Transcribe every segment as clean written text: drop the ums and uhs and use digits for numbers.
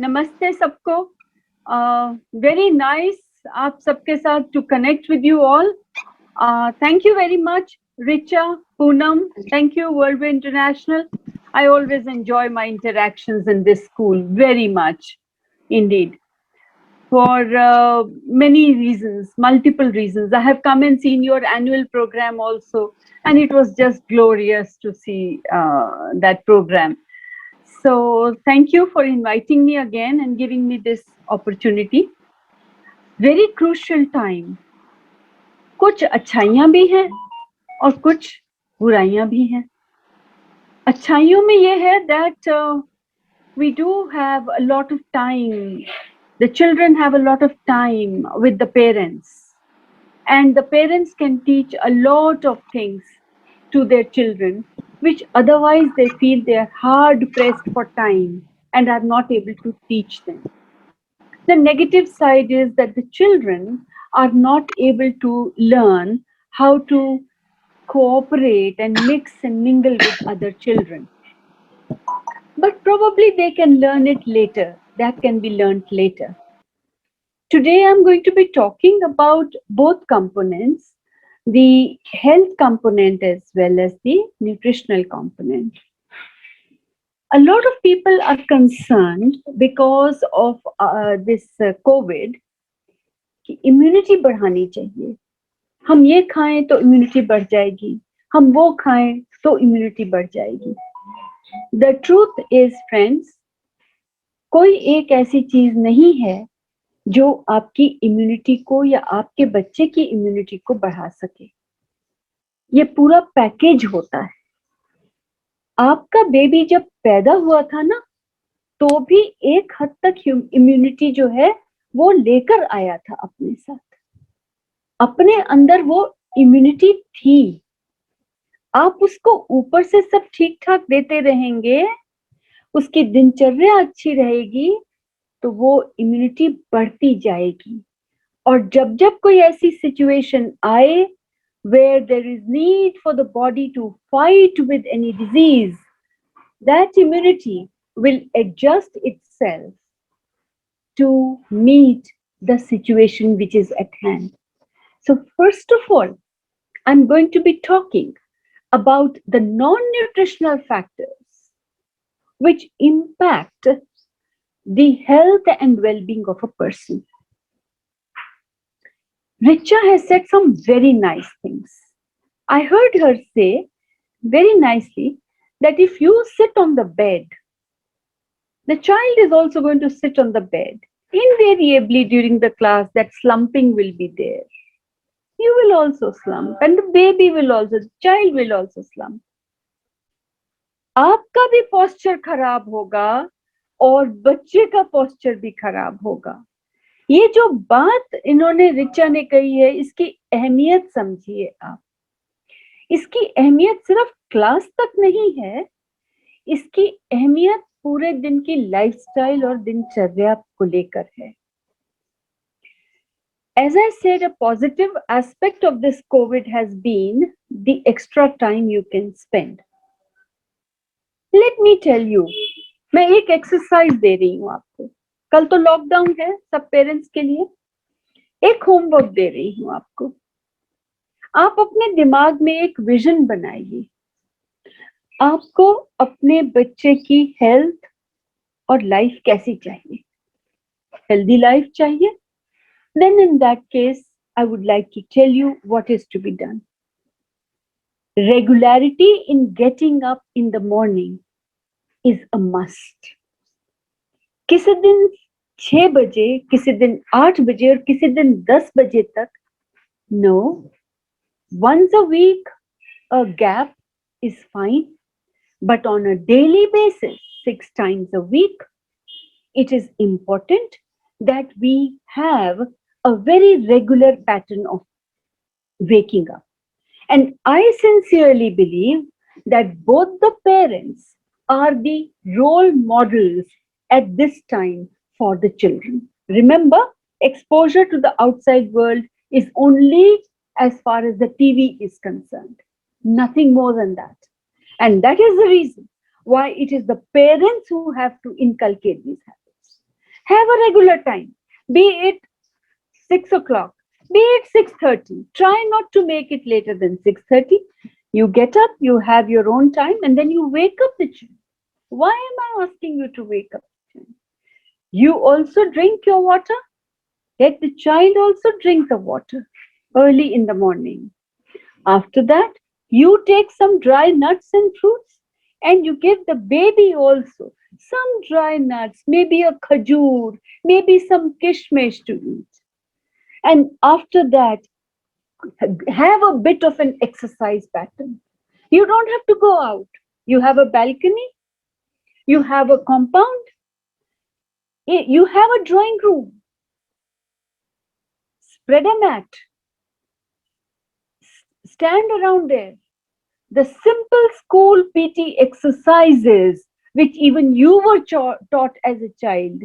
नमस्ते सबको. Very nice आप सबके साथ to connect with you all. Thank you very much, Richa, Poonam. Thank you, Worldway International. I always enjoy my interactions in this school very much, indeed, for many reasons, multiple reasons. I have come and seen your annual program also, and it was just glorious to see that program. So thank you for inviting me again and giving me this opportunity. Very crucial time. कुछ अच्छाइयाँ भी हैं और कुछ बुराइयाँ भी हैं. अच्छाइयों में ये है that we do have a lot of time. The children have a lot of time with the parents, and the parents can teach a lot of things to their children, which otherwise they feel they are hard pressed for time and are not able to teach them. The negative side is that the children are not able to learn how to cooperate and mix and mingle with other children. But probably they can learn it later. That can be learned later. Today I'm going to be talking about both components, the health component as well as the nutritional component. A lot of people are concerned because of this COVID कि immunity बढ़ानी चाहिए. हम ये खाएं तो immunity बढ़ जाएगी, हम वो खाएं तो immunity बढ़ जाएगी. The truth is, friends, कोई एक ऐसी चीज नहीं है जो आपकी इम्यूनिटी को या आपके बच्चे की इम्यूनिटी को बढ़ा सके. ये पूरा पैकेज होता है. आपका बेबी जब पैदा हुआ था ना, तो भी एक हद तक इम्यूनिटी जो है वो लेकर आया था अपने साथ. अपने अंदर वो इम्यूनिटी थी. आप उसको ऊपर से सब ठीक ठाक देते रहेंगे, उसकी दिनचर्या अच्छी रहेगी, तो वो इम्यूनिटी बढ़ती जाएगी. और जब जब कोई ऐसी सिचुएशन आए where there is need for the body to fight with any disease, that immunity will adjust itself to meet the situation which is at hand. So first of all, I'm going to be talking about the non-nutritional factors which impact the health and well-being of a person. Richa has said some very nice things. I heard her say very nicely that if you sit on the bed, the child is also going to sit on the bed. Invariably during the class, that slumping will be there. You will also slump, and the baby will also, the child will also slump. आपका भी posture खराब होगा और बच्चे का posture भी खराब होगा. ये जो बात इन्होंने रिचा ने कही है, इसकी अहमियत समझिए आप. इसकी अहमियत सिर्फ क्लास तक नहीं है, इसकी अहमियत पूरे दिन की लाइफस्टाइल और दिनचर्या को लेकर है. As I said, a positive aspect of this COVID has been the extra time you can spend. Let me tell you, मैं एक एक्सरसाइज दे रही हूँ आपको. कल तो लॉकडाउन है सब पेरेंट्स के लिए. एक होमवर्क दे रही हूँ आपको. आप अपने दिमाग में एक विजन बनाइए. आपको अपने बच्चे की हेल्थ और लाइफ कैसी चाहिए? हेल्दी लाइफ चाहिए? Then in that case, I would like to tell you what is to be done. Regularity in getting up in the morning is a must. किसी दिन 6 बजे, किसी दिन 8 बजे और किसी दिन 10 बजे तक. No. Once a week, a gap is fine. But on a daily basis, 6 times a week, it is important that we have a very regular pattern of waking up. And I sincerely believe that both the parents are the role models at this time for the children. Remember, exposure to the outside world is only as far as the TV is concerned, nothing more than that. And that is the reason why it is the parents who have to inculcate these habits. Have a regular time, be it 6 o'clock, be it 6:30. Try not to make it later than 6:30. You get up, you have your own time, and then you wake up the child. Why am I asking you to wake up the child? You also drink your water. Let the child also drink the water early in the morning. After that, you take some dry nuts and fruits and you give the baby also some dry nuts, maybe a khajur, maybe some kishmish to eat. And after that, have a bit of an exercise pattern. You don't have to go out. You have a balcony, you have a compound, you have a drawing room. Spread a mat, stand around there. The simple school PT exercises, which even you were taught as a child,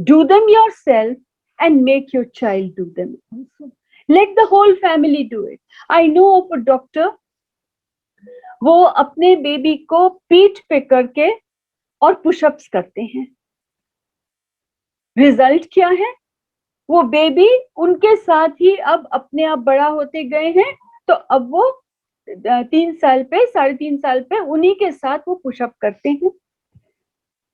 do them yourself and make your child do them also. Let the whole family do it. I know of a doctor, वो अपने baby को पीठ पे करके और pushups करते हैं. Result क्या है? वो बेबी उनके साथ ही अब अपने आप बड़ा होते गए हैं, तो अब वो 3 साल पे 3.5 साल पे उन्हीं के साथ वो पुशअप करते हैं.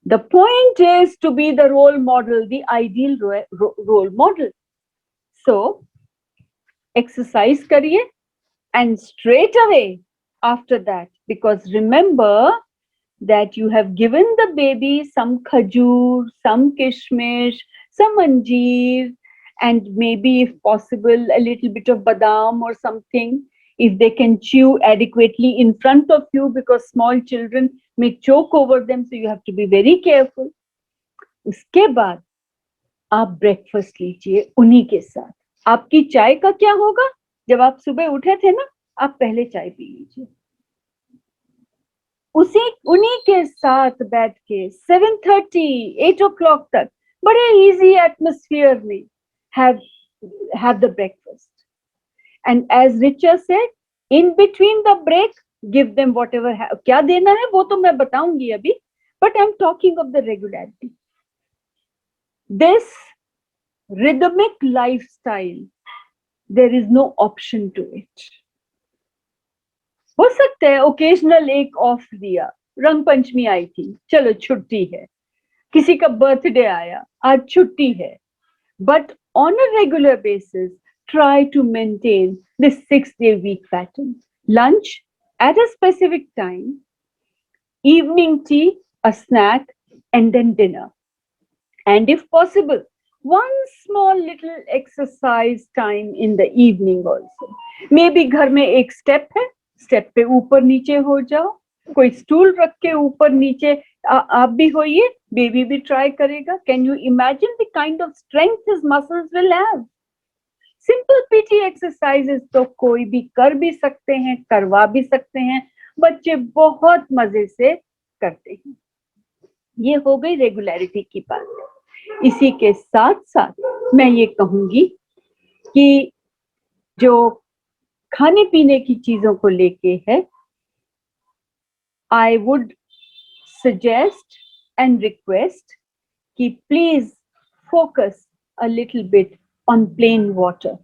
The point is to be the role model, the ideal role model. So, exercise kariye and straight away after that, because remember that you have given the baby some khajur, some kishmish, some anjeer, and maybe if possible a little bit of badam or something, if they can chew adequately in front of you, because small children may choke over them, so you have to be very careful. उसके बाद आप breakfast लीजिए उन्हीं के साथ. आपकी चाय का क्या होगा? जब आप सुबह उठे थे ना, आप पहले चाय पी लीजिए. उन्हीं के साथ बैठ के 7:30, 8 o'clock तक बड़े easy atmosphere में have the breakfast. And as Richa said, in between the break, give them whatever. क्या देना है वो तो मैं बताऊंगी अभी, but I'm talking of the regularity. This rhythmic lifestyle, there is no option to it. हो सकता है occasional एक ऑफ दिया, रंग पंचमी आई थी, चलो छुट्टी है, किसी का बर्थडे आया, आज छुट्टी है, but on a regular basis, try to maintain this 6-day week pattern. Lunch at a specific time, evening tea, a snack, and then dinner. And if possible, one small little exercise time in the evening also. Maybe घर में एक step है, step पे ऊपर नीचे हो जाओ, कोई stool रख के ऊपर नीचे आप भी होइए, baby भी try करेगा. Can you imagine the kind of strength his muscles will have? Simple PT exercises तो कोई भी कर भी सकते हैं, करवा भी सकते हैं, बच्चे बहुत मजे से करते हैं. ये हो गई रेगुलरिटी की बात. इसी के साथ साथ मैं ये कहूंगी कि जो खाने पीने की चीजों को लेके है, I would suggest and request कि please focus a little bit on plain water.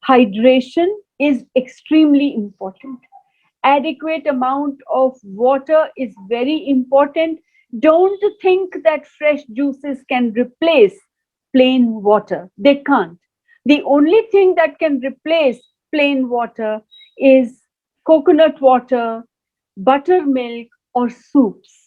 Hydration is extremely important. Adequate amount of water is very important. Don't think that fresh juices can replace plain water. They can't. The only thing that can replace plain water is coconut water, buttermilk, or soups.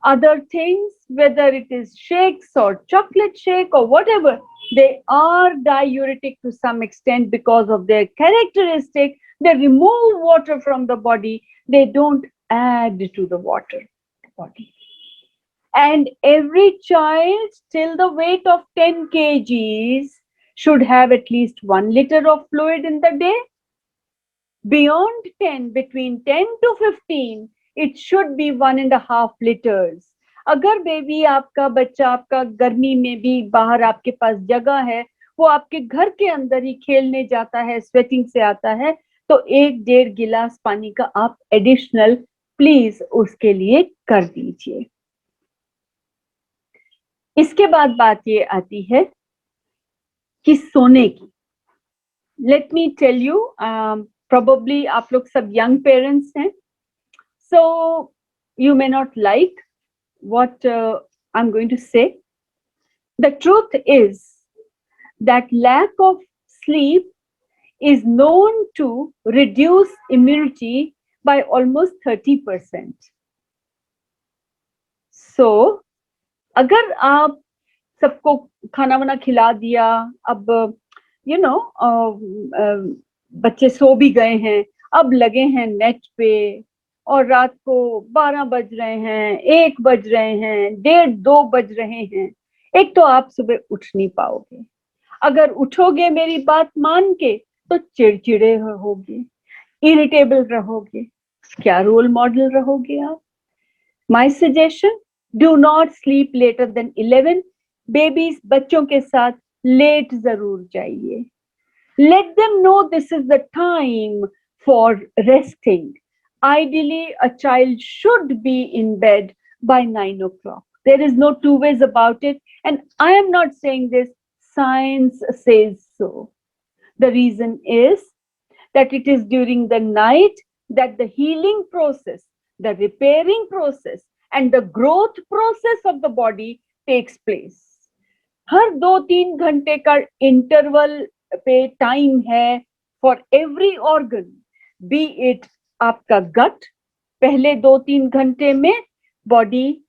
Other things, whether it is shakes or chocolate shake or whatever, they are diuretic to some extent because of their characteristic. They remove water from the body. They don't add to the water body. And every child till the weight of 10 kgs should have at least 1 liter of fluid in the day. Beyond 10, between 10 to 15, it should be 1.5 liters. अगर baby आपका बच्चा आपका गर्मी में भी बाहर आपके पास जगह है, वो आपके घर के अंदर ही खेलने जाता है, स्वेटिंग से आता है, तो 1-1.5 गिलास पानी का आप एडिशनल प्लीज उसके लिए कर दीजिए. इसके बाद बात ये आती है कि सोने की. Let me tell you, probably आप लोग सब young parents हैं, so you may not like what I'm going to say. The truth is that lack of sleep is known to reduce immunity by almost 30%. So, अगर आप सबको खाना वाना खिला दिया, अब बच्चे सो भी गए हैं, अब लगे हैं नेट पे, और रात को 12 बज रहे हैं, 1 बज रहे हैं, 1:30, 2 बज रहे हैं, एक तो आप सुबह उठ नहीं पाओगे. अगर उठोगे मेरी बात मान के तो चिड़चिड़े रहोगे, इरिटेबल रहोगे. क्या रोल मॉडल रहोगे आप? My suggestion, do not sleep later than 11. Babies, बच्चों के साथ लेट जरूर जाइए. Let them know this is the time for resting. Ideally, a child should be in bed by 9 o'clock. There is no two ways about it. And I am not saying this, science says so. The reason is that it is during the night that the healing process, the repairing process, and the growth process of the body takes place. हर 2-3 घंटे का interval पे time है for every organ, B it आपका गट. पहले 2-3 घंटे में body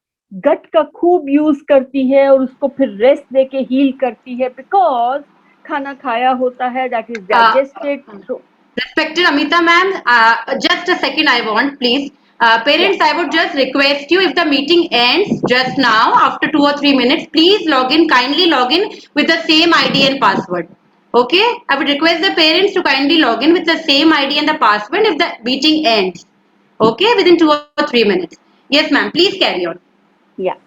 गट का खूब यूज करती है और उसको फिर रेस्ट देके हील करती है, बिकॉज खाना खाया होता है, that is digested. Respected Amita ma'am, just a second I want, please. Parents, I would just request you, if the meeting ends just now, after 2 or 3 minutes, please kindly log in with the same ID and password. Okay? I would request the parents to kindly log in with the same ID and the password if the meeting ends. Okay? Within 2 or 3 minutes. Yes ma'am, please carry on. Yeah.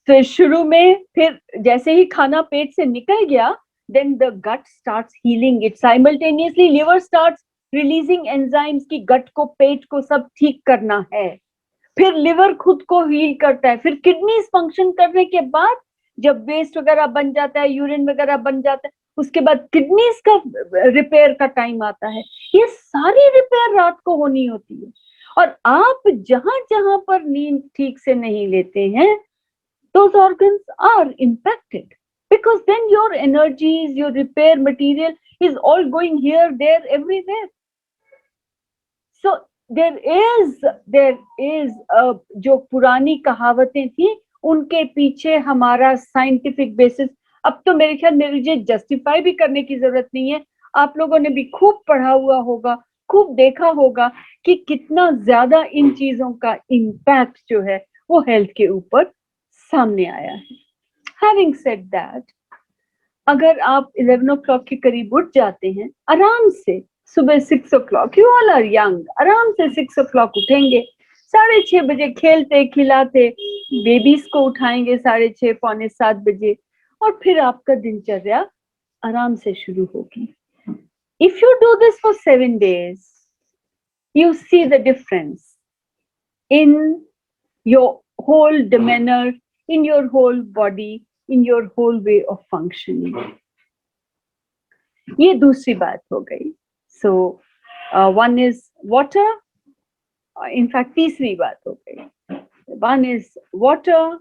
तो शुरू में फिर जैसे ही खाना पेट से निकल गया, then the gut starts healing it. Simultaneously, liver starts releasing enzymes कि gut को, पेट को सब ठीक करना है. फिर लिवर खुद को हील करता है. फिर किडनीज फंक्शन करने के बाद जब वेस्ट वगैरह बन जाता है, यूरिन वगैरह बन जाता है, उसके बाद किडनीज का रिपेयर का टाइम आता है. ये सारी रिपेयर रात को होनी होती है. और आप जहां जहां पर नींद ठीक से नहीं लेते हैं, those organs are impacted, because then your energies, your repair material is all going here, there, everywhere. So there is जो पुरानी कहावतें थी, उनके पीछे हमारा साइंटिफिक बेसिस. अब तो मेरे ख्याल में मुझे जस्टिफाई भी करने की जरूरत नहीं है. आप लोगों ने भी खूब पढ़ा हुआ होगा, खूब देखा होगा कि कितना ज्यादा इन चीजों का इम्पैक्ट जो है वो हेल्थ के ऊपर सामने आया है. Having said that, अगर आप 11 o'clock के करीब उठ जाते हैं, आराम से सुबह 6 o'clock, you all are young, आराम से 6 o'clock उठेंगे, 6:30 बजे खेलते खिलाते बेबीज को उठाएंगे 6:30 पौने 7 बजे, और फिर आपका दिनचर्या आराम से शुरू होगी. If you do this for 7 days, you see the difference in your whole demeanor, in your whole body, in your whole way of functioning. ये दूसरी बात हो गई. So one is water. In fact, तीसरी बात हो गई. One is water,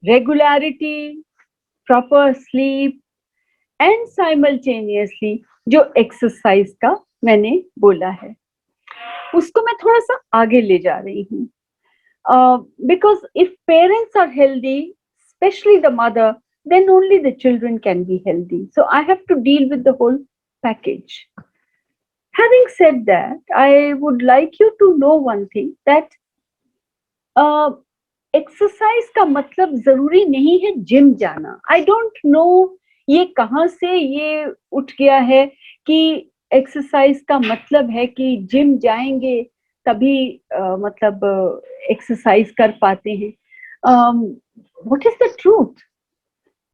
regularity, proper sleep, and simultaneously जो exercise का मैंने बोला है, उसको मैं थोड़ा सा आगे ले जा रही हूँ. Because if parents are healthy, especially the mother, then only the children can be healthy. So I have to deal with the whole package. Having said that, I would like you to know one thing, that exercise का मतलब जरूरी नहीं है gym जाना. I don't know ये कहाँ से ये उठ गया है कि एक्सरसाइज का मतलब है कि जिम जाएंगे तभी मतलब एक्सरसाइज कर पाते हैं. What is the truth?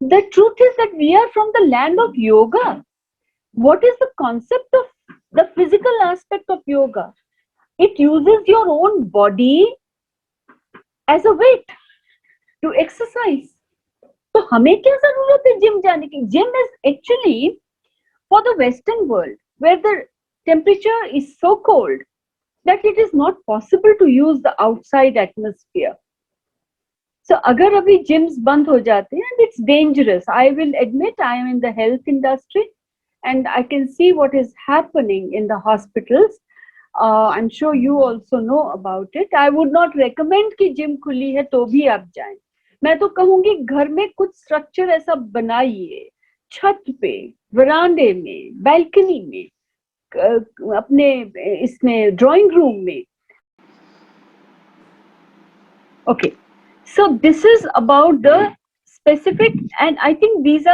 The truth is that we are from the land of yoga. What is the concept of the physical aspect of yoga? It uses your own body as a weight to exercise. तो हमें क्या जरूरत है gym जाने की? Gym is actually for the Western world, where the temperature is so cold that it is not possible to use the outside atmosphere. So, अगर अभी gyms बंद हो जाते हैं, and it's dangerous. I will admit I am in the health industry, and I can see what is happening in the hospitals. I'm sure you also know about it. I would not recommend कि gym खुली है तो भी आप जाएं. मैं तो कहूंगी घर में कुछ स्ट्रक्चर ऐसा बनाइए, छत पे, वरांडे में, बालकनी में, अपने इसमें ड्राइंग रूम में. Okay, so this is about the specific, and I think these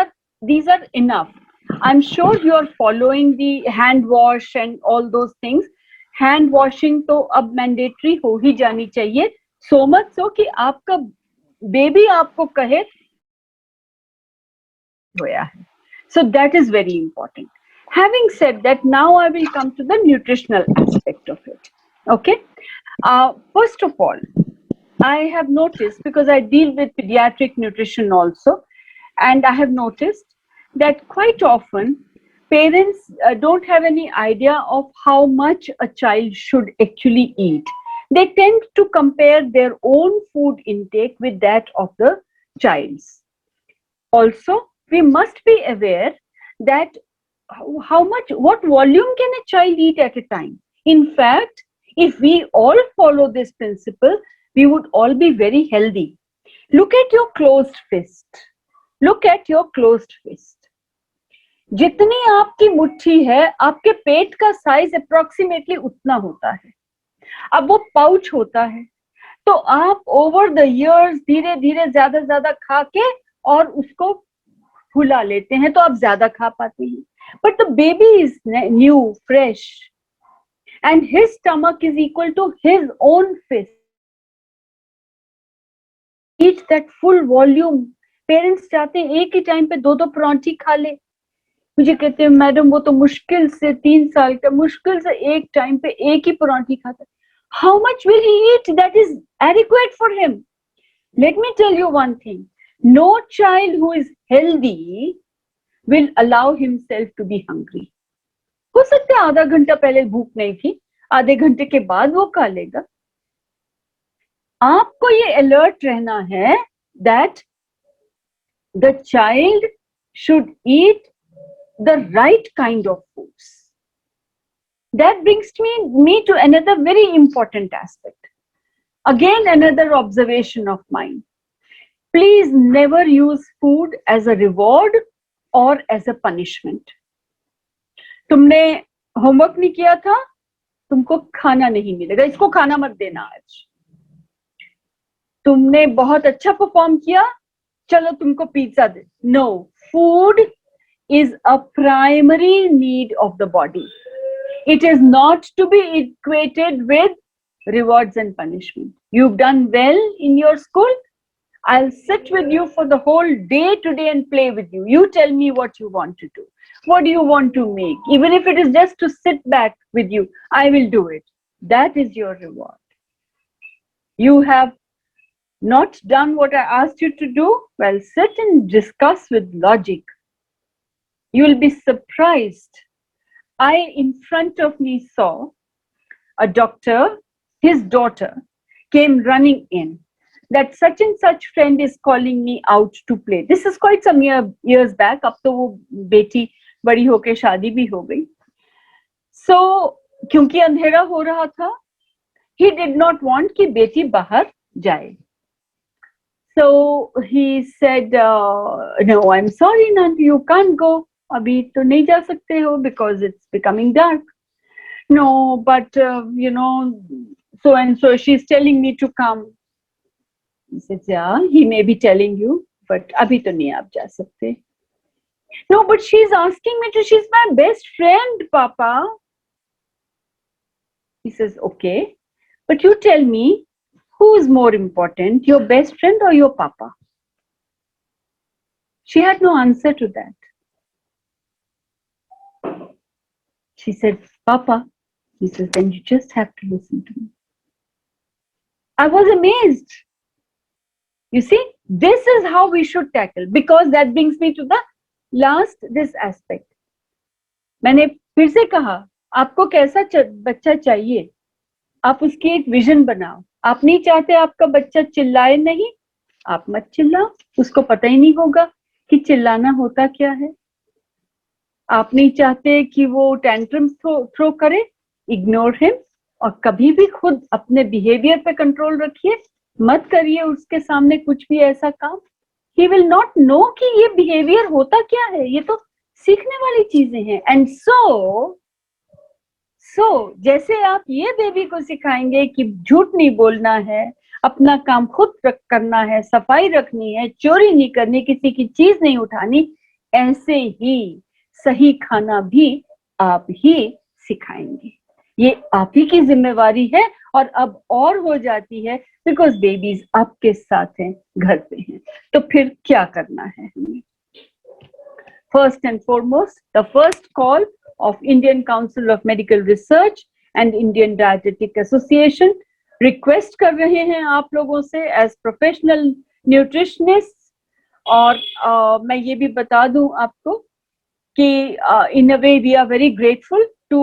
are enough. I'm sure you are following the hand wash and all those things. Hand washing तो अब मैंडेटरी हो ही जानी चाहिए, so much so कि आपका baby आपको कहे होया है. So that is very important. Having said that, now I will come to the nutritional aspect of it. Okay. First of all, I have noticed, because I deal with pediatric nutrition also, and I have noticed that quite often parents don't have any idea of how much a child should actually eat. They tend to compare their own food intake with that of the child's. Also, we must be aware that what volume can a child eat at a time. In fact, if we all follow this principle, we would all be very healthy. Look at your closed fist. Look at your closed fist. जितनी आपकी मुट्ठी है, आपके पेट का size approximately उतना होता है. अब वो पाउच होता है, तो आप ओवर द इयर्स धीरे धीरे ज्यादा खा के और उसको फुला लेते हैं, तो आप ज्यादा खा पाते हैं. But the baby is new, fresh, and his stomach is equal to his own fist. Eat that full volume. Parents चाहते हैं एक ही टाइम पे दो परांठी खा ले. मुझे कहते हैं मैडम वो तो मुश्किल से 3 साल का, मुश्किल से एक टाइम पे एक ही परांठी खाता है. How much will he eat that is adequate for him? Let me tell you one thing, no child who is healthy will allow himself to be hungry. हो सकता है आधा घंटा पहले भूख नहीं थी, आधे घंटे के बाद वो खा लेगा. आपको ये अलर्ट रहना है that the child should eat the right kind of foods. That brings me to another very important aspect. Again, another observation of mine. Please never use food as a reward or as a punishment. तुमने homework नहीं किया था, तुमको खाना नहीं मिलेगा, इसको खाना मत देना आज. तुमने बहुत अच्छा परफॉर्म किया, चलो तुमको पिज्जा दे. No, food is a primary need of the body. It is not to be equated with rewards and punishment. You've done well in your school, I'll sit with you for the whole day today and play with you. You tell me what you want to do. What do you want to make? Even if it is just to sit back with you, I will do it. That is your reward. You have not done what I asked you to do? Well, sit and discuss with logic. You will be surprised. I, in front of me, saw a doctor, his daughter came running in. That such and such friend is calling me out to play. This is quite some years back. अब तो वो बेटी बड़ी होके शादी भी हो गई. So, क्योंकि अंधेरा हो रहा था, he did not want कि बेटी बाहर जाए. So he said, no, I'm sorry, Nanti, you can't go. अभी तो नहीं जा सकते हो because it's becoming dark. No, but you know, so and so she's telling me to come. He says, yeah, he may be telling you, but अभी तो नहीं आप जा सकते. No, but she's asking me to, she's my best friend, Papa. He says, okay, but you tell me, who is more important, your best friend or your Papa? She had no answer to that. She said, Papa. He says, then you just have to listen to me. I was amazed. You see, this is how we should tackle, because that brings me to the last this aspect. मैंने फिर से कहा, आपको कैसा बच्चा चाहिए, आप उसकी एक विजन बनाओ. आप नहीं चाहते आपका बच्चा चिल्लाए नहीं, आप मत चिल्लाओ, उसको पता ही नहीं होगा कि चिल्लाना होता क्या है. आप नहीं चाहते कि वो टेंट्रम्स थ्रो करे, इग्नोर हिम. और कभी भी खुद अपने बिहेवियर पे कंट्रोल रखिए, मत करिए उसके सामने कुछ भी ऐसा काम. ही विल नॉट नो कि ये बिहेवियर होता क्या है, ये तो सीखने वाली चीजें हैं. एंड सो जैसे आप ये बेबी को सिखाएंगे कि झूठ नहीं बोलना है, अपना काम खुद करना है, सफाई रखनी है, चोरी नहीं करनी, किसी की चीज नहीं उठानी, ऐसे ही सही खाना भी आप ही सिखाएंगे. ये आप ही की जिम्मेवारी है, और अब और हो जाती है बिकॉज बेबीज आपके साथ हैं, घर पे हैं. तो फिर क्या करना है हमें? First and foremost, the first call of Indian Council of Medical Research and Indian Dietetic Association request कर रहे हैं आप लोगों से as professional nutritionists. और मैं ये भी बता दूं आपको कि in a way we are very grateful to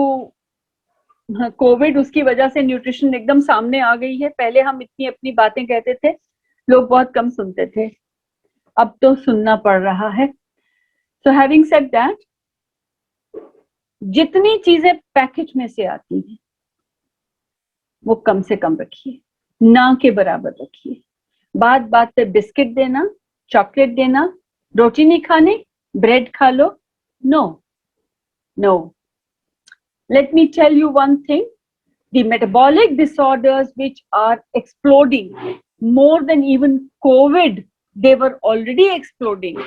COVID. उसकी वजह से न्यूट्रिशन एकदम सामने आ गई है. पहले हम इतनी अपनी बातें कहते थे, लोग बहुत कम सुनते थे, अब तो सुनना पड़ रहा है. So having said that, जितनी चीजें पैकेज में से आती हैं वो कम से कम रखिए, ना के बराबर रखिए. बात बात पे बिस्किट देना, चॉकलेट देना, रोटी नहीं खाने, ब्रेड खा लो, no no. Let me tell you one thing, the metabolic disorders which are exploding more than even COVID, they were already exploding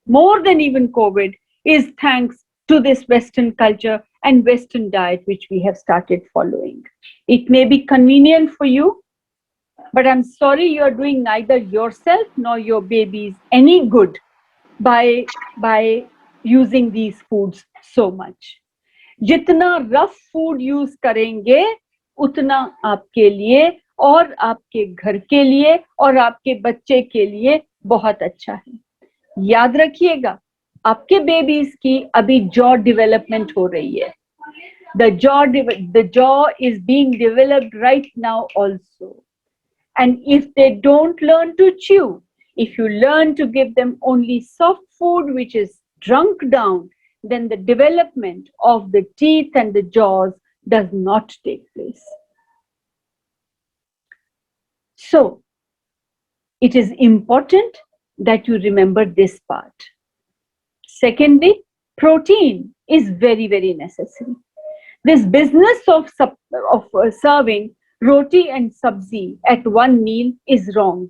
more than even COVID, is thanks to this Western culture and Western diet which we have started following. It may be convenient for you, but I'm sorry, you are doing neither yourself nor your babies any good by using these foods so much. जितना rough food use करेंगे उतना आपके लिए और आपके घर के लिए और आपके बच्चे के लिए बहुत अच्छा है. याद रखिएगा, आपके बेबीज की अभी जॉ डेवलपमेंट हो रही है. The jaw is being developed right now also. And if they don't learn to chew, if you learn to give them only soft food which is drunk down, then the development of the teeth and the jaws does not take place. So it is important that you remember this part. Secondly, protein is very, very necessary. This business of serving roti and sabzi at one meal is wrong,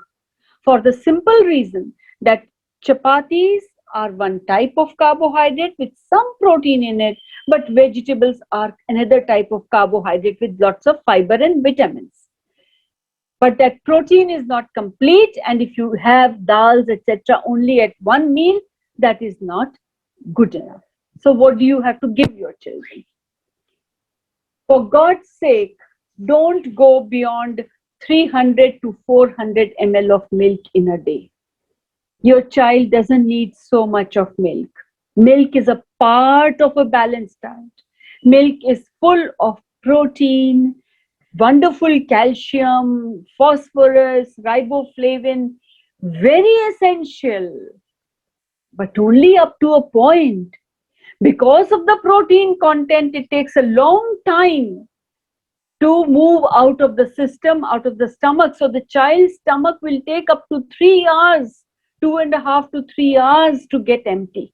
for the simple reason that chapatis are one type of carbohydrate with some protein in it, but vegetables are another type of carbohydrate with lots of fiber and vitamins. But that protein is not complete, and if you have dals, etc., only at one meal, that is not good enough. So what do you have to give your children? For God's sake, don't go beyond 300 to 400 ml of milk in a day. Your child doesn't need so much of milk. Milk is a part of a balanced diet. Milk is full of protein, wonderful calcium, phosphorus, riboflavin, very essential, but only up to a point. Because of the protein content, it takes a long time to move out of the system, out of the stomach. So the child's stomach will take up to 3 hours, 2.5 to 3 hours to get empty.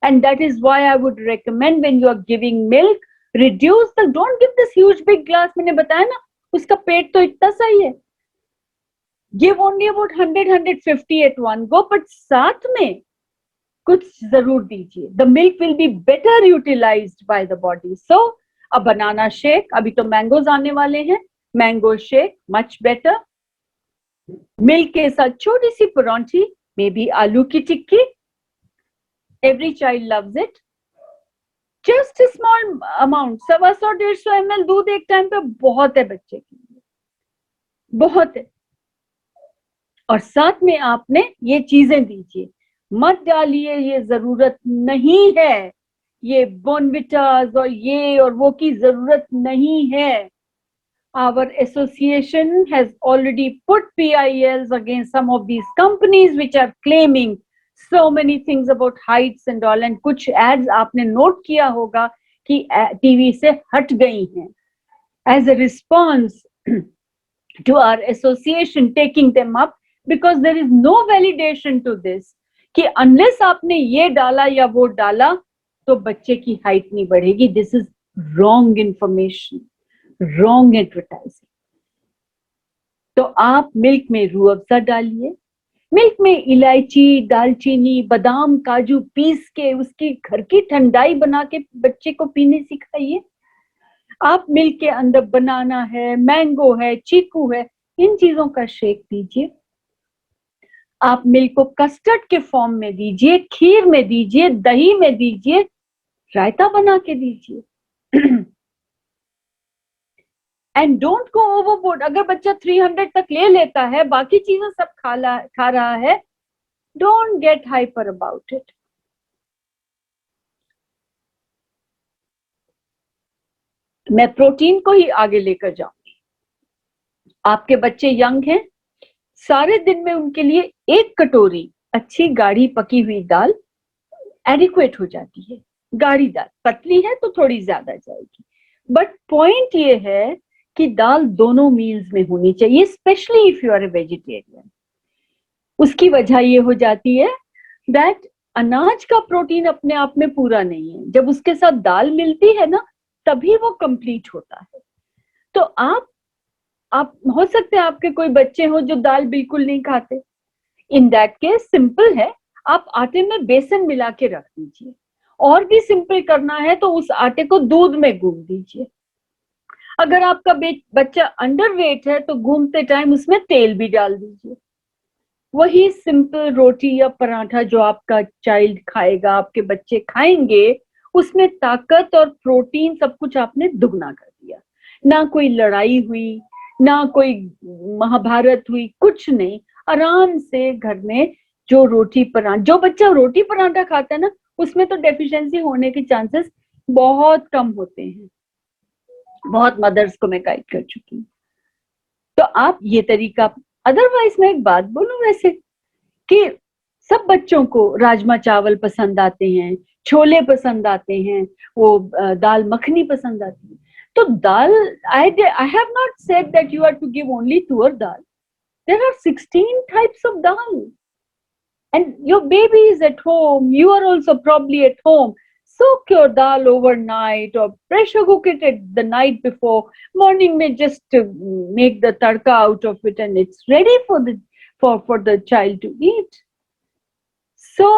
And that is why I would recommend when you are giving milk, reduce the, don't give this huge big glass. मैंने बताया ना, उसका पेट तो इतना सा ही है. Give only about 100-150 at one go, but साथ में कुछ जरूर दीजिए. The milk will be better utilized by the body. So a banana shake, अभी तो मैंगोज आने वाले हैं, mango shake much better. Milk के साथ छोटी सी परांठी, maybe आलू की टिक्की. Every child loves it. Just a small amount, 100-150 ml दूध एक टाइम पे बहुत है बच्चे के लिए, बहुत है. और साथ में आपने ये चीजें दीजिए, मत डालिए ये जरूरत नहीं है, ये बोनविटास और ये और वो की जरूरत नहीं है. Our association has already put PILs against some of these companies which are claiming so many things about heights and all, and कुछ ads आपने note किया होगा कि TV से हट गई हैं. As a response to our association taking them up, because there is no validation to this कि unless आपने ये डाला या वो डाला तो बच्चे की height नहीं बढ़ेगी. This is wrong information, wrong advertising. तो आप मिल्क में रूह अफ़ज़ा डालिए, मिल्क में इलायची, दालचीनी, बादाम, काजू पीस के उसकी घर की ठंडाई बना के बच्चे को पीने सिखाइए. आप मिल्क के अंदर बनाना है, मैंगो है, चीकू है, इन चीजों का शेक दीजिए. आप मिल्क को कस्टर्ड के फॉर्म में दीजिए, खीर में दीजिए, दही में दीजिए, रायता बना के दीजिए. And don't go overboard. अगर बच्चा 300 तक ले लेता है, बाकी चीजें सब खा रहा है, don't get hyper about it. मैं प्रोटीन को ही आगे लेकर जाऊंगी. आपके बच्चे यंग हैं, सारे दिन में उनके लिए 1 कटोरी अच्छी गाढ़ी पकी हुई दाल एडिक्वेट हो जाती है. गाढ़ी दाल, पतली है तो थोड़ी ज्यादा जाएगी, बट पॉइंट ये है कि दाल दोनों मील्स में होनी चाहिए, specially if you are a vegetarian. उसकी वजह ये हो जाती है दैट अनाज का प्रोटीन अपने आप में पूरा नहीं है, जब उसके साथ दाल मिलती है ना तभी वो कंप्लीट होता है. तो आप हो सकते हैं आपके कोई बच्चे हो जो दाल बिल्कुल नहीं खाते. इन दैट केस सिंपल है, आप आटे में बेसन मिला के रख दीजिए. और भी सिंपल करना है तो उस आटे को दूध में गूंद दीजिए. अगर आपका बच्चा अंडरवेट है तो घूमते टाइम उसमें तेल भी डाल दीजिए. वही सिंपल रोटी या पराठा जो आपका चाइल्ड खाएगा, आपके बच्चे खाएंगे, उसमें ताकत और प्रोटीन सब कुछ आपने दुगना कर दिया. ना कोई लड़ाई हुई, ना कोई महाभारत हुई, कुछ नहीं. आराम से घर में जो बच्चा रोटी पराठा खाता है ना, उसमें तो डेफिशिएंसी होने के चांसेस बहुत कम होते हैं. बहुत मदर्स को मैं गाइड कर चुकी हूँ. तो आप ये तरीका. अदरवाइज मैं एक बात बोलूं वैसे कि सब बच्चों को राजमा चावल पसंद आते हैं, छोले पसंद आते हैं, वो दाल मखनी पसंद आती है. तो दाल, I have not said that you are to give only tur dal. There are 16 types of dal. And your baby is at home, you are also probably at home. Soak your dal overnight or pressure cook it at the night before. Morning may just make the tadka out of it and it's ready for the child to eat. So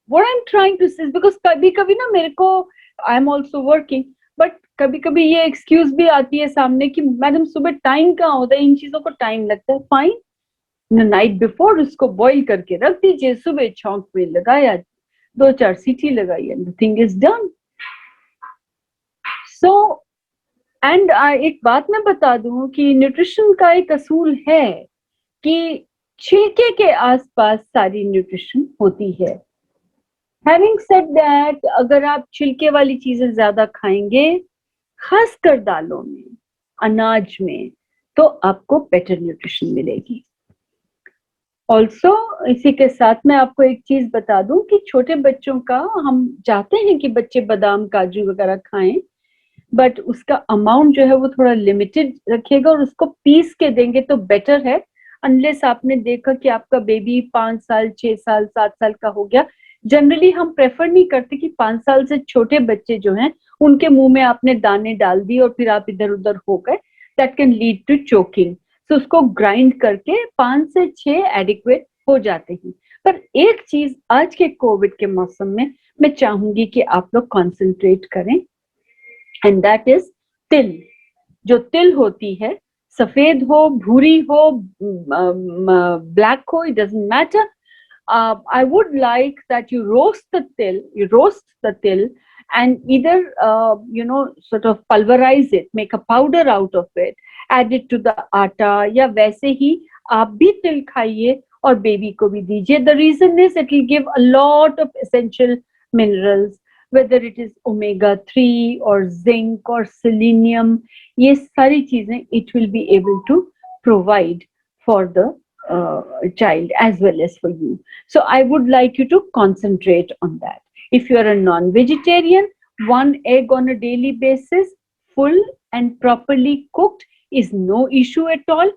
what I'm trying to say is, because कभी-कभी ना मेरे को, I'm also working, but कभी-कभी ये excuse भी आती है सामने कि मैडम सुबह टाइम कहाँ होता है, इन चीजों को टाइम लगता है. फाइन, नाइट बिफोर उसको बॉईल करके रख दीजिए, सुबह छौंक में लगाया, 2-4 सीटी लगाई, and the thing is done. So and एक बात मैं बता दूं कि न्यूट्रिशन का एक असूल है कि छिलके के आसपास सारी न्यूट्रिशन होती है. हैविंग सेड दैट, अगर आप छिलके वाली चीजें ज्यादा खाएंगे, खासकर दालों में, अनाज में, तो आपको बेटर न्यूट्रिशन मिलेगी. ऑल्सो इसी के साथ मैं आपको एक चीज बता दूं कि छोटे बच्चों का, हम चाहते हैं कि बच्चे बादाम काजू वगैरह खाएं, बट उसका अमाउंट जो है वो थोड़ा लिमिटेड रखिएगा और उसको पीस के देंगे तो बेटर है. अनलेस आपने देखा कि आपका बेबी 5 साल 6 साल 7 साल का हो गया. जनरली हम प्रेफर नहीं करते कि 5 साल से छोटे बच्चे जो हैं उनके मुंह में आपने दाने डाल दी और फिर आप इधर उधर हो गए. That can lead to choking. तो उसको ग्राइंड करके 5 से 6 एडिक्वेट हो जाते हैं. पर एक चीज आज के कोविड के मौसम में मैं चाहूंगी कि आप लोग कॉन्सेंट्रेट करें, एंड दैट इज तिल. जो तिल होती है, सफेद हो, भूरी हो, ब्लैक हो, it doesn't matter. I would like that you roast the till and either sort of pulverize it, make a powder out of it, add it to the atta, या वैसे ही आप भी तिल खाइए और बेबी को भी दीजिए. The reason is it will give a lot of essential minerals, whether it is omega-3 or zinc or selenium. ये सारी चीजें it will be able to provide for the child as well as for you. So I would like you to concentrate on that. If you are a non-vegetarian, one egg on a daily basis, full and properly cooked, is no issue at all.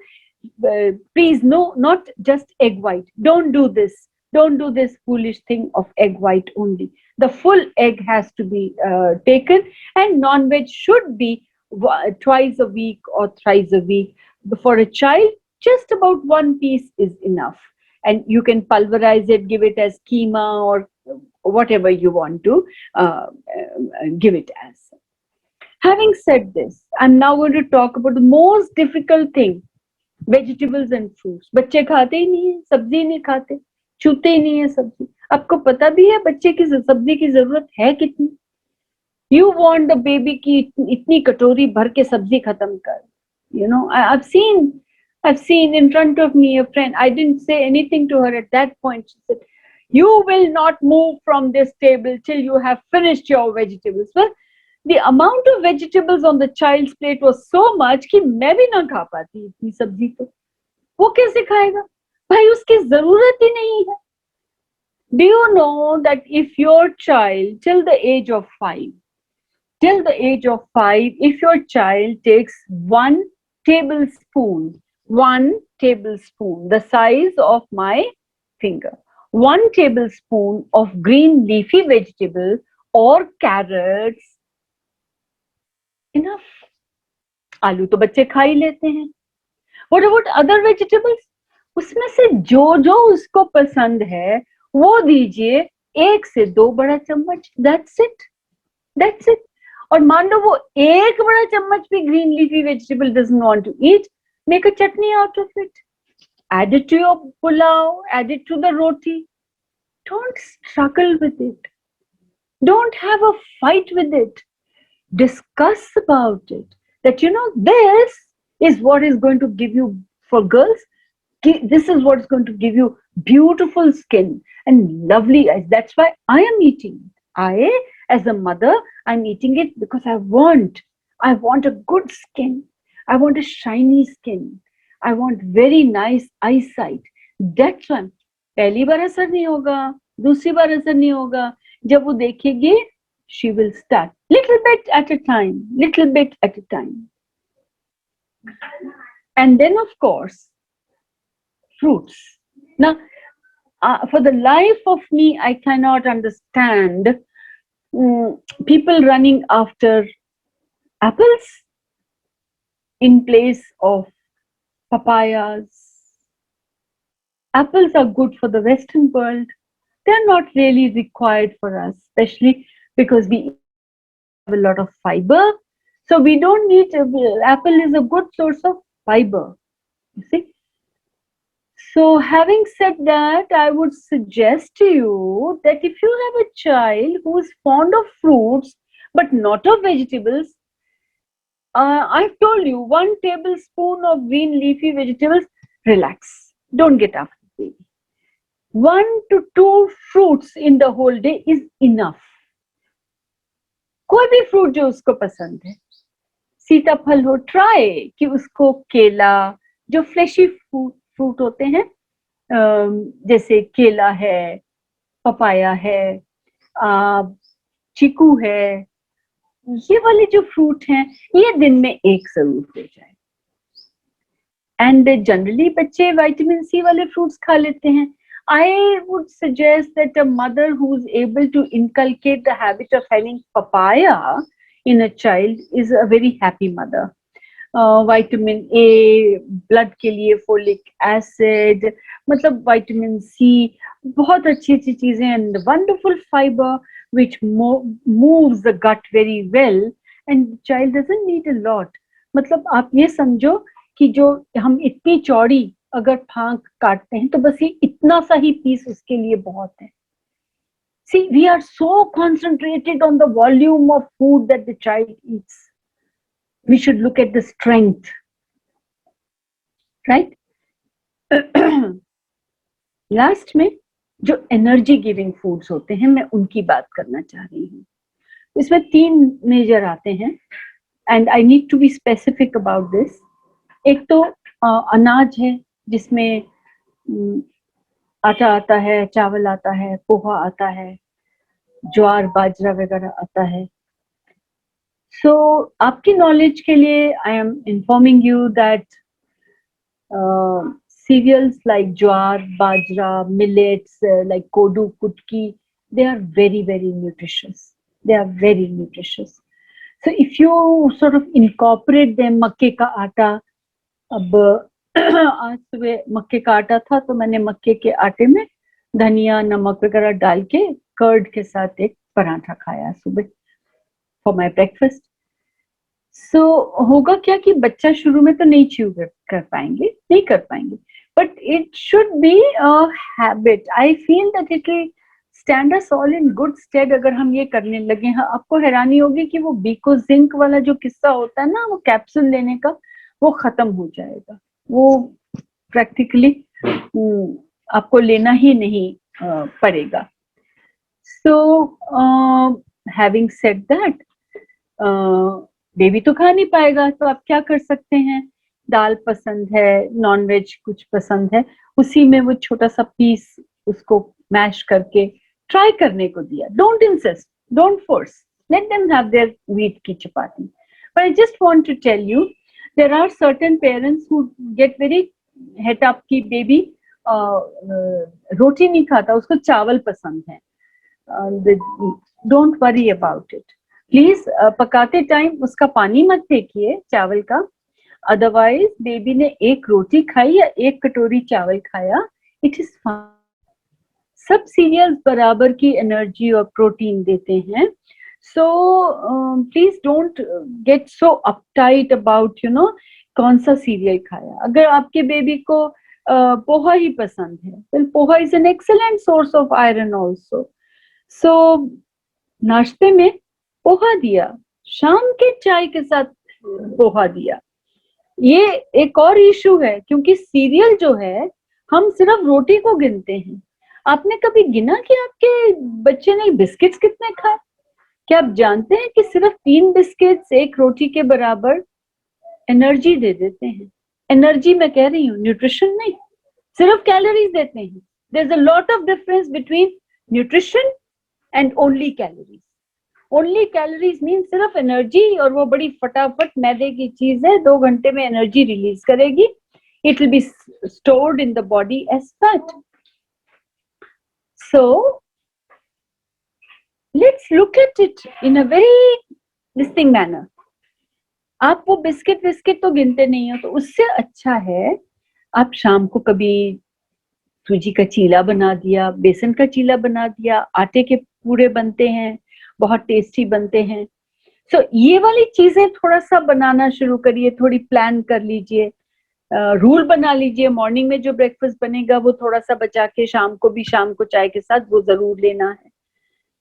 Please, no, not just egg white. Don't do this. Don't do this foolish thing of egg white only. The full egg has to be taken, and non-veg should be twice a week or thrice a week. For a child, just about one piece is enough. And you can pulverize it, give it as keema or whatever you want to give it as. Having said this, I'm now going to talk about the most difficult thing, vegetables and fruits. बच्चे खाते ही नहीं है, सब्जी नहीं खाते, छूते ही नहीं है सब्जी. आपको पता भी है बच्चे की सब्जी की जरूरत है कितनी? You want the baby की इतनी कटोरी भर के सब्जी खत्म कर. You know, I've seen in front of me a friend. I didn't say anything to her at that point. She said, "You will not move from this table till you have finished your vegetables." Well, the amount of vegetables on the child's plate was so much कि मैं भी ना खा पाती इतनी सब्जी तो. वो कैसे खाएगा? भाई उसकी जरूरत ही नहीं है. Do you know that if your child till the age of 5, if your child takes one tablespoon, the size of my finger, 1 tablespoon of green leafy vegetable or carrots, enough. आलू तो बच्चे खा ही लेते हैं. What about other vegetables? उसमें से जो जो उसको पसंद है वो दीजिए, 1 से 2 बड़ा चम्मच. That's it. और मान लो वो 1 बड़ा चम्मच भी green leafy vegetable doesn't want to eat, make a chutney out of it. Add it to your pulao, add it to the roti. Don't struggle with it. Don't have a fight with it. Discuss about it. That, you know, this is what is going to give you, for girls, this is what is going to give you beautiful skin and lovely eyes. That's why I am eating it. I, as a mother, I'm eating it because I want a good skin. I want a shiny skin. I want very nice eyesight. That's why. पहली बार असर नहीं होगा, दूसरी बार असर नहीं होगा. जब वो देखेगी, she will start little bit at a time. And then, of course, fruits. Now, for the life of me, I cannot understand people running after apples in place of papayas. Apples are good for the Western world. They're not really required for us, especially because we have a lot of fiber. So we don't need, apple is a good source of fiber, you see. So having said that, I would suggest to you that if you have a child who is fond of fruits, but not of vegetables, I've told you, 1 tablespoon of green leafy vegetables, relax. Don't get after the baby. 1 to 2 fruits in the whole day is enough. कोई भी fruit जो उसको पसंद है, सीताफल हो, try कि उसको केला, जो फ्लेशी फ्रूट होते हैं, जैसे केला है, पपाया है, चीकू है, ये वाले जो फ्रूट हैं, ये दिन में 1 जरूर हो जाए. एंड जनरली बच्चे विटामिन सी वाले फ्रूट्स खा लेते हैं. I would suggest that a mother who is able to inculcate the habit of having papaya in a child is a very happy mother. Vitamin A, blood के लिए folic acid, मतलब vitamin C, बहुत अच्छी चीजें, and wonderful fiber which moves the gut very well, and the child doesn't need a lot. मतलब आप ये समझो कि जो हम इतनी चौड़ी अगर फांक काटते हैं तो बस ये इतना सा ही पीस उसके लिए बहुत है. See, we are so concentrated on the volume of food that the child eats. We should look at the strength, right? Last में जो एनर्जी गिविंग फूड्स होते हैं, मैं उनकी बात करना चाह रही हूँ। इसमें 3 मेजर आते हैं and I need to be specific about this. एक तो अनाज है जिसमें आटा आता है, चावल आता है, पोहा आता है, ज्वार बाजरा वगैरह आता है। सो आपकी नॉलेज के लिए I am informing you that cereals like jowar, bajra, millets like kodu, kutki, they are very, very nutritious. They are very nutritious. So if you sort of incorporate them, मक्के का आटा, अब आज सुबह मक्के का आटा था तो मैंने मक्के के आटे में धनिया नमक वगैरह डाल के कर्ड के साथ एक पराठा खाया सुबह फॉर माय ब्रेकफास्ट। सो होगा क्या कि बच्चा शुरू में तो नहीं च्यू कर पाएंगे, नहीं कर पाएंगे, but it should be a habit. I feel that it will stand us all in good stead अगर हम ये करने लगे हैं। आपको हैरानी होगी कि वो बीको जिंक वाला जो किस्सा होता है ना, वो कैप्सूल लेने का, वो खत्म हो जाएगा। वो प्रैक्टिकली आपको लेना ही नहीं पड़ेगा। So having said that, baby तो खा नहीं पाएगा तो आप क्या कर सकते हैं, दाल पसंद है, नॉन वेज कुछ पसंद है, उसी में वो छोटा सा पीस उसको मैश करके ट्राई करने को दिया। Don't insist, don't force, let them have their wheat ki chapati. But I just want to tell you, there are certain parents who get very het up ki baby roti nahi khata, usko chawal pasand hai। Don't worry about it. Please पकाते time उसका पानी मत फेंकिए चावल का। Otherwise baby ने एक रोटी खाई या एक कटोरी चावल खाया, इट इज फाइन। सब सीरियल्स बराबर की एनर्जी और प्रोटीन देते हैं। So please don't get so uptight about you know कौन सा सीरियल खाया। अगर आपके बेबी को पोहा ही पसंद है, well, poha is an excellent source of iron also. So नाश्ते में पोहा दिया, शाम के चाय के साथ पोहा दिया। ये एक और इशू है क्योंकि सीरियल जो है हम सिर्फ रोटी को गिनते हैं। आपने कभी गिना कि आपके बच्चे ने बिस्किट्स कितने खाए? क्या आप जानते हैं कि सिर्फ 3 बिस्किट्स एक रोटी के बराबर एनर्जी दे देते हैं? एनर्जी मैं कह रही हूँ, न्यूट्रिशन नहीं, सिर्फ कैलोरीज देते हैं। There is a lot of difference between nutrition and only calories. Only calories mean सिर्फ एनर्जी, और वो बड़ी फटाफट मैदे की चीज है, 2 घंटे में एनर्जी रिलीज करेगी। It will be stored in the body as fat. So let's look at it in a very distinct manner. आप वो बिस्किट विस्किट तो गिनते नहीं हो, तो उससे अच्छा है आप शाम को कभी सूजी का चीला बना दिया, बेसन का चीला बना दिया, आटे के पूरे बनते हैं, बहुत टेस्टी बनते हैं। सो ये वाली चीजें थोड़ा सा बनाना शुरू करिए, थोड़ी प्लान कर लीजिए, रूल बना लीजिए। मॉर्निंग में जो ब्रेकफास्ट बनेगा वो थोड़ा सा बचा के शाम को भी, शाम को चाय के साथ वो जरूर लेना है।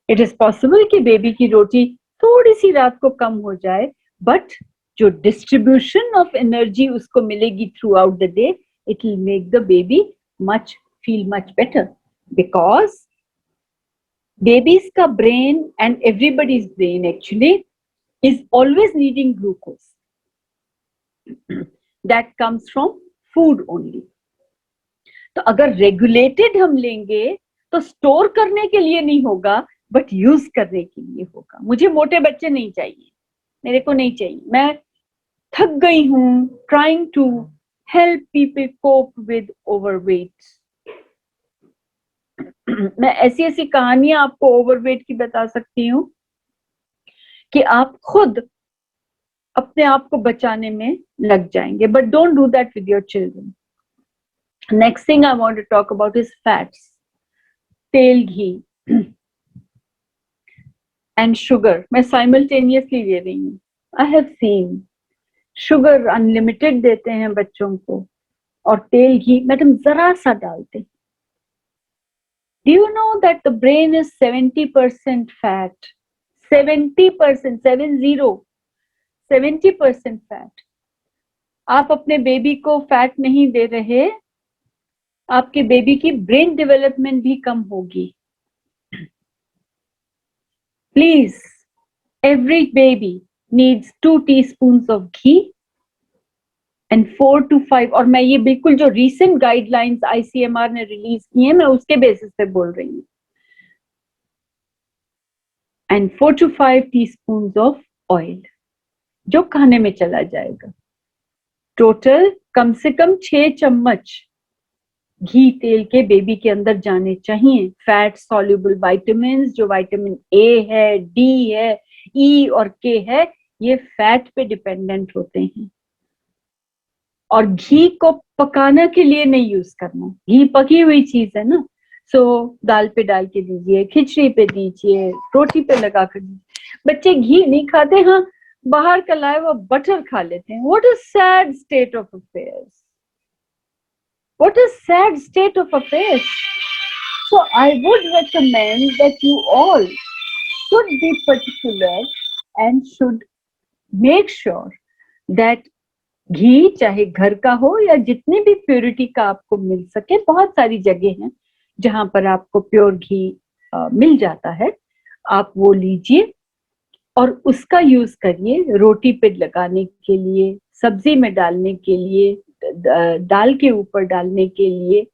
इट इज पॉसिबल कि बेबी की रोटी थोड़ी सी रात को कम हो जाए, बट जो डिस्ट्रीब्यूशन ऑफ एनर्जी उसको मिलेगी through out the day, it will make the baby feel much better, because babies ka brain and everybody's brain actually is always needing glucose that comes from food only. तो अगर regulated हम लेंगे तो store करने के लिए नहीं होगा, बट यूज करने के लिए होगा। मुझे मोटे बच्चे नहीं चाहिए, मेरे को नहीं चाहिए। मैं थक गई हूं trying to help people cope with overweight। मैं ऐसी ऐसी कहानियां आपको ओवरवेट की बता सकती हूँ कि आप खुद अपने आप को बचाने में लग जाएंगे, but don't do that with your children. Next thing I want to talk about is fats, तेल, घी एंड शुगर। मैं साइमल्टेनियसली ले रही हूँ। I have seen sugar unlimited देते हैं बच्चों को, और तेल घी मैडम जरा सा डालते हैं। Do you know that the brain is 70% fat? 70%, 70% fat. आप अपने बेबी को फैट नहीं दे रहे, आपके बेबी की ब्रेन डेवलपमेंट भी कम होगी। Please, every baby needs 2 teaspoons of ghee and 4 to 5, और मैं ये बिल्कुल जो recent guidelines ICMR ने रिलीज की है मैं उसके बेसिस पे बोल रही हूँ, and 4 to 5 teaspoons of oil जो खाने में चला जाएगा। टोटल कम से कम 6 चम्मच घी तेल के बेबी के अंदर जाने चाहिए। फैट सॉल्युबल विटामिन जो विटामिन ए है, डी है, ई और के है, ये फैट पे डिपेंडेंट होते हैं। और घी को पकाने के लिए नहीं यूज करना, घी पकी हुई चीज है ना, सो दाल पे डाल के दीजिए, खिचड़ी पे दीजिए, रोटी पे लगा कर दीजिए। बच्चे घी नहीं खाते, हाँ बाहर का लाए वो बटर खा लेते हैं। What a sad state of affairs, what a sad state of affairs. So I would recommend that you all should be particular and should make sure that घी चाहे घर का हो या जितनी भी प्योरिटी का आपको मिल सके, बहुत सारी जगह हैं जहां पर आपको प्योर घी मिल जाता है, आप वो लीजिए और उसका यूज करिए रोटी पे लगाने के लिए, सब्जी में डालने के लिए, दाल के ऊपर डालने के लिए।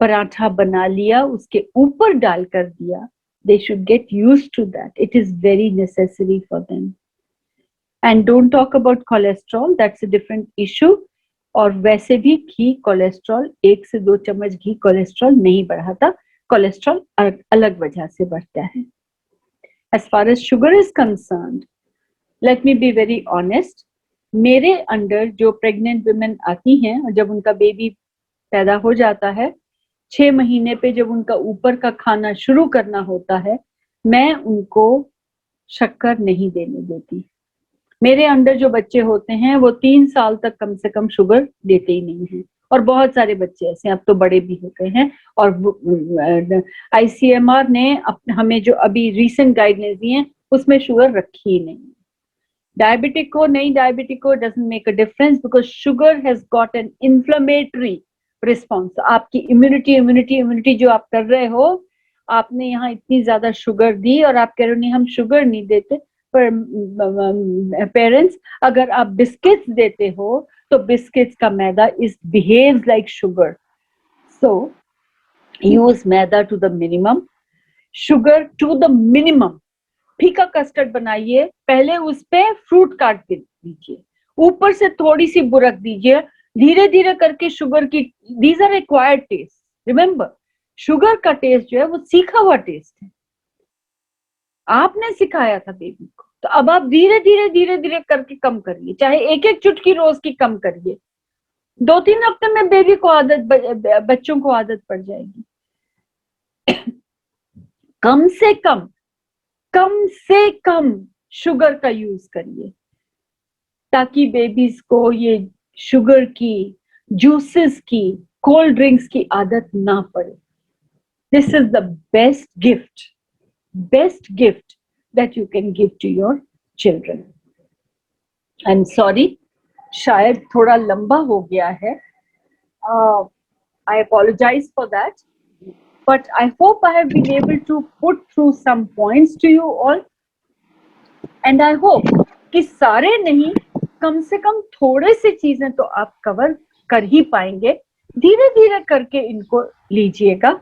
पराठा बना लिया, उसके ऊपर डाल कर दिया, they should get used to that. It is very necessary for them. And don't talk about cholesterol, that's a different issue. और वैसे भी घी कोलेस्ट्रॉल, 1 से 2 चम्मच घी कोलेस्ट्रॉल नहीं बढ़ाता, कोलेस्ट्रॉल अलग वजह से बढ़ता है। As far as sugar is concerned, let me be very honest, मेरे अंडर जो प्रेग्नेंट वुमेन आती हैं और जब उनका बेबी पैदा हो जाता है, 6 महीने पे जब उनका ऊपर का खाना शुरू करना होता है, मैं उनको शक्कर नहीं देने देती। मेरे अंडर जो बच्चे होते हैं वो 3 साल तक कम से कम शुगर देते ही नहीं हैं, और बहुत सारे बच्चे ऐसे, अब तो बड़े भी हो गए हैं। और ICMR ने हमें जो अभी रिसेंट गाइडलाइंस दी हैं उसमें शुगर रखी ही नहीं। डायबिटिक हो नहीं डायबिटिक हो doesn't make a difference, because sugar has got an inflammatory response. आपकी इम्यूनिटी जो आप कर रहे हो, आपने यहाँ इतनी ज्यादा शुगर दी और आप कह रहे हो नहीं हम शुगर नहीं देते। पर पेरेंट्स, अगर आप बिस्किट्स देते हो तो बिस्किट्स का maida is behaves like sugar, so use maida to the minimum, sugar to the minimum. फीका कस्टर्ड बनाइए, पहले उस पे फ्रूट काट के दीजिए, ऊपर से थोड़ी सी बुरक दीजिए, धीरे धीरे करके शुगर की, these are acquired taste. Remember, sugar का टेस्ट जो है वो सीखा हुआ टेस्ट है, आपने सिखाया था बेबी को, तो अब आप धीरे धीरे करके कम करिए, चाहे 1-1 चुटकी रोज की कम करिए। 2-3 हफ्ते में बेबी को आदत, बच्चों को आदत पड़ जाएगी। कम से कम शुगर का यूज करिए, ताकि बेबीज को ये शुगर की, जूसेस की, कोल्ड ड्रिंक्स की आदत ना पड़े। This is the best gift that you can give to your children. I'm sorry, शायद थोड़ा लंबा हो गया है, I apologize for that, but I hope I have been able to put through some points to you all, and I hope कि सारे नहीं, कम से कम थोड़े से चीजें तो आप कवर कर ही पाएंगे। धीरे धीरे करके इनको लीजिएगा,